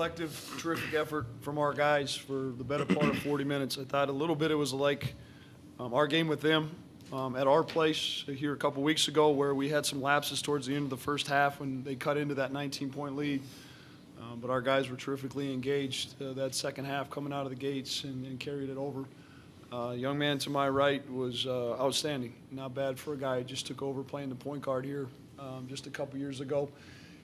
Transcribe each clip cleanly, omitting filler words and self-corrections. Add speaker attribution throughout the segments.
Speaker 1: collective, terrific effort from our guys for the better part of 40 minutes. I thought a little bit it was like our game with them at our place here a couple weeks ago, where we had some lapses towards the end of the first half when they cut into that 19-point lead. But our guys were terrifically engaged that second half coming out of the gates and carried it over. Young man to my right was outstanding. Not bad for a guy who just took over playing the point guard here just a couple years ago.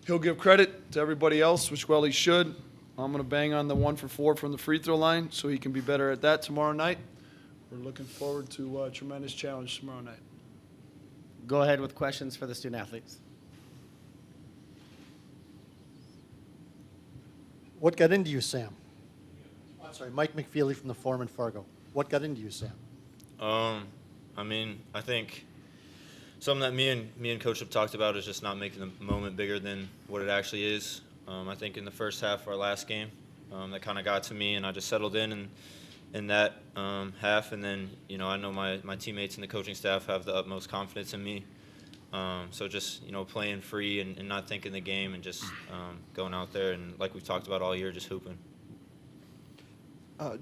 Speaker 1: He'll give credit to everybody else, which, well, he should. I'm going to bang on the 1 for 4 from the free throw line so he can be better at that tomorrow night. We're looking forward to a tremendous challenge tomorrow night.
Speaker 2: Go ahead with questions for the student athletes.
Speaker 3: What got into you, Sam? I'm sorry, Mike McFeely from the Forum in Fargo. What got into you, Sam?
Speaker 4: I mean, I think something that me and Coach have talked about is just not making the moment bigger than what it actually is. I think in the first half of our last game, that kind of got to me, and I just settled in that half. And then, you know, I know my teammates and the coaching staff have the utmost confidence in me. So just, you know, playing free and not thinking the game and just going out there and, like we've talked about all year, just hooping.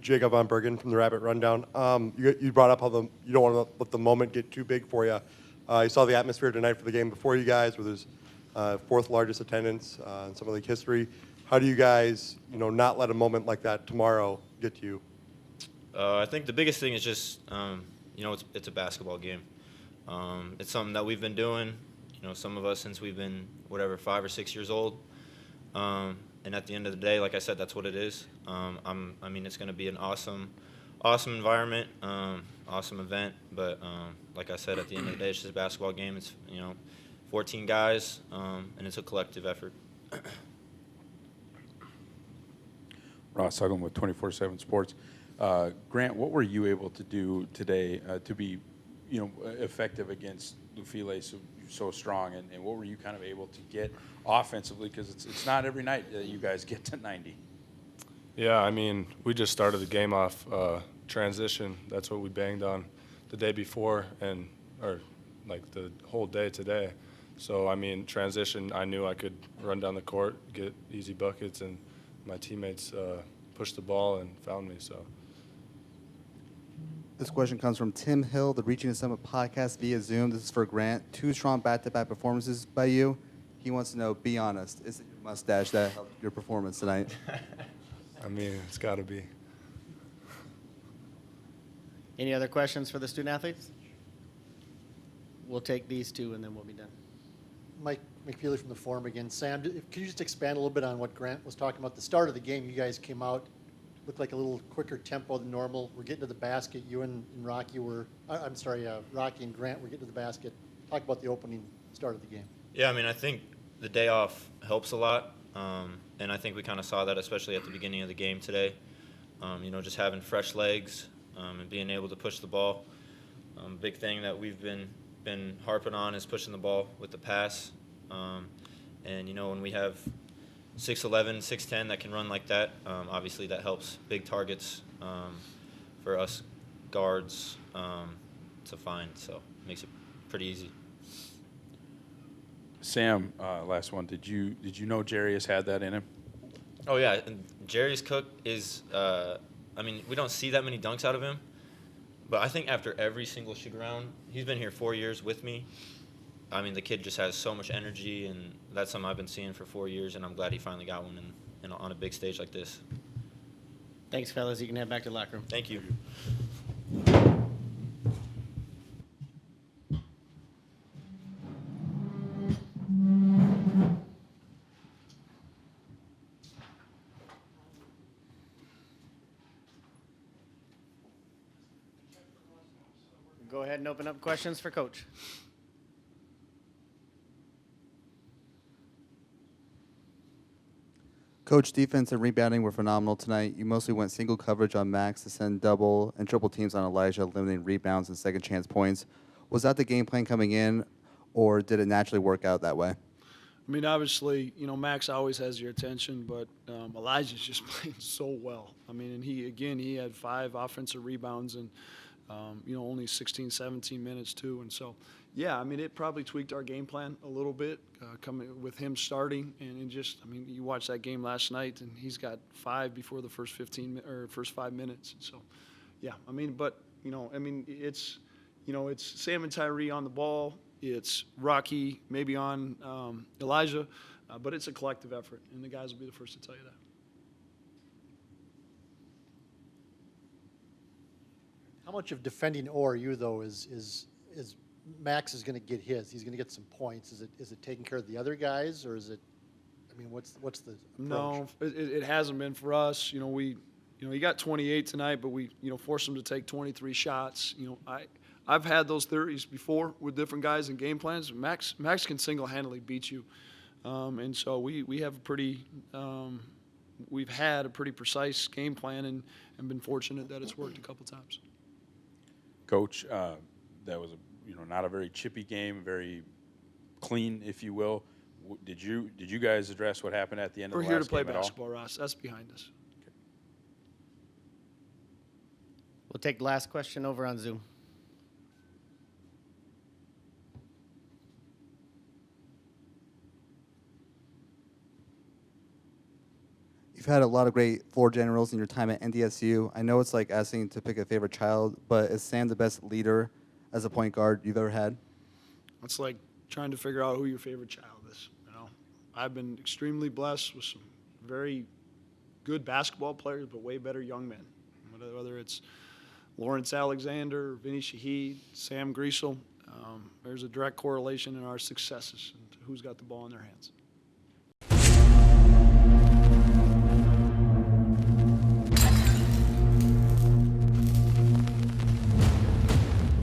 Speaker 5: Jacob Von Bergen from the Rabbit Rundown. You brought up how you don't want to let the moment get too big for you. You saw the atmosphere tonight for the game before you guys, where there's fourth largest attendance in Summer League history. How do you guys, you know, not let a moment like that tomorrow get to you?
Speaker 4: I think the biggest thing is just, you know, it's a basketball game. It's something that we've been doing, you know, some of us since we've been, 5 or 6 years old. And at the end of the day, like I said, that's what it is. I mean, it's going to be an awesome environment, awesome event. But like I said, at the end of the day, it's just a basketball game. It's, you know, 14 guys, and it's a collective effort.
Speaker 6: Ross Hugglin with 24/7 Sports. Grant, what were you able to do today to be, you know, effective against Lufile so strong, and what were you kind of able to get offensively? Because it's not every night that you guys get to 90.
Speaker 7: Yeah, I mean, we just started the game off transition. That's what we banged on the day before or like the whole day today. So, I mean, transition, I knew I could run down the court, get easy buckets, and my teammates pushed the ball and found me, so.
Speaker 8: This question comes from Tim Hill, the Reaching the Summit podcast via Zoom. This is for Grant. 2 strong back-to-back performances by you. He wants to know, be honest, is it your mustache that helped your performance tonight?
Speaker 7: I mean, it's got to be.
Speaker 2: Any other questions for the student athletes? We'll take these 2 and then we'll be done.
Speaker 3: Mike McFeely from the Forum again. Sam, could you just expand a little bit on what Grant was talking about? The start of the game, you guys came out, looked like a little quicker tempo than normal. We're getting to the basket. You and Rocky were, Rocky and Grant were getting to the basket. Talk about the opening start of the game.
Speaker 4: Yeah, I mean, I think the day off helps a lot, and I think we kind of saw that, especially at the beginning of the game today. You know, just having fresh legs and being able to push the ball. Big thing that we've been harping on is pushing the ball with the pass. And, you know, when we have 6'11", 6'10" that can run like that, obviously that helps big targets for us guards to find. So it makes it pretty easy.
Speaker 6: Sam, last one. Did you know Jarius had that in him?
Speaker 4: Oh, yeah. And Jarius Cook is, I mean, we don't see that many dunks out of him. But I think after every single shoot-around, he's been here 4 years with me. I mean, the kid just has so much energy, and that's something I've been seeing for 4 years, and I'm glad he finally got one on a big stage like this.
Speaker 2: Thanks, fellas. You can head back to the locker room.
Speaker 4: Thank you.
Speaker 2: Go ahead and open up questions for Coach.
Speaker 8: Coach, defense and rebounding were phenomenal tonight. You mostly went single coverage on Max to send double and triple teams on Elijah, limiting rebounds and second chance points. Was that the game plan coming in, or did it naturally work out that way?
Speaker 1: I mean, obviously, you know, Max always has your attention, but Elijah's just playing so well. I mean, and he had 5 offensive rebounds, and only 16, 17 minutes too. And so, yeah, I mean, it probably tweaked our game plan a little bit, coming with him starting. And just, I mean, you watched that game last night, and he's got 5 before the first 5 minutes. So, yeah, I mean, but, it's Sam and Tyree on the ball. It's Rocky maybe on Elijah, but it's a collective effort, and the guys will be the first to tell you that.
Speaker 3: How much of defending ORU though is Max is going to get his? He's going to get some points. Is it taking care of the other guys, or is it? I mean, what's the approach?
Speaker 1: No, it hasn't been for us. He got 28 tonight, but we forced him to take 23 shots. I've had those theories before with different guys and game plans. Max can single-handedly beat you, and so we have we've had a pretty precise game plan and been fortunate that it's worked a couple times.
Speaker 6: Coach, that was not a very chippy game, very clean, if you will. Did you guys address what happened at the end of
Speaker 1: We're
Speaker 6: the
Speaker 1: here
Speaker 6: last
Speaker 1: to play
Speaker 6: game at all?
Speaker 1: basketball, Ross. That's behind us.
Speaker 2: We'll take the last question over on Zoom.
Speaker 8: You've had a lot of great floor generals in your time at NDSU. I know it's like asking to pick a favorite child, but is Sam the best leader as a point guard you've ever had?
Speaker 1: It's like trying to figure out who your favorite child is. I've been extremely blessed with some very good basketball players, but way better young men. Whether it's Lawrence Alexander, Vinny Shahid, Sam Griesel, there's a direct correlation in our successes and who's got the ball in their hands.